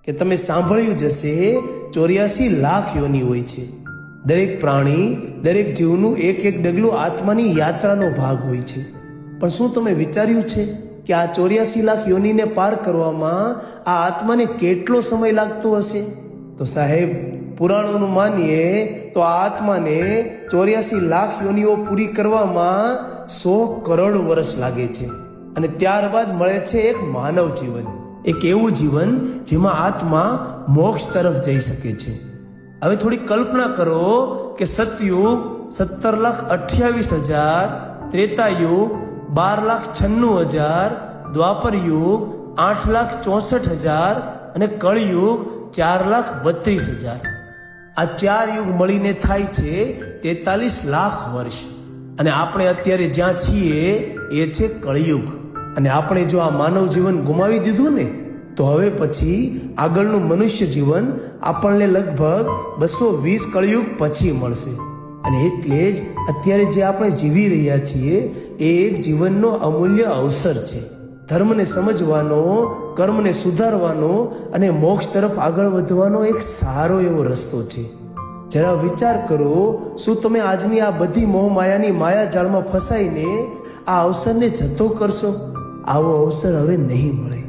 કે તમે સાંભળ્યું જ હશે 84 લાખ યોની હોય છે. દરેક પ્રાણી, દરેક જીવનું એક એક ડગલું આત્માની યાત્રાનો ભાગ હોય છે. પણ શું તમે વિચાર્યું છે કે આ 84 લાખ યોનીને પાર કરવામાં આ આત્માને કેટલો સમય લાગતો હશે? તો સાહેબ, પુરાણોનું માનીએ તો આ આત્માને 84 લાખ યોનીઓ પૂરી કરવામાં 100 કરોડ વર્ષ લાગે છે. અને ત્યારબાદ મળે છે એક માનવ જીવન, એક એવું જીવન જેમાં આત્મા મોક્ષ તરફ જઈ શકે છે. હવે થોડી કલ્પના કરો કે સતયુગ 17,28,000, ત્રેતાયુગ 12,96,000, દ્વાપર યુગ 8,64,000 અને કળયુગ 4,32,000. આ 4 યુગ મળીને થાય છે 43 લાખ વર્ષ. અને આપણે અત્યારે જ્યાં છીએ એ છે કળયુગ. અને આપણે જો આ માનવ જીવન ગુમાવી દીધું ને, તો હવે પછી આગળનું મનુષ્ય જીવન આપણને લગભગ 220 કળયુગ પછી મળશે. અને એટલે જ અત્યારે જે આપણે જીવી રહ્યા છીએ એ એક જીવનનો અમૂલ્ય અવસર છે. ધર્મને સમજવાનો, કર્મને સુધારવાનો અને મોક્ષ તરફ આગળ વધવાનો એક સારો એવો રસ્તો છે. જરા વિચાર કરો, શું તમે આજની આ બધી મોહમાયાની માયાજાળમાં ફસાઈને આ અવસરને જતો કરશો? આવો અવસર હવે નહીં મળે.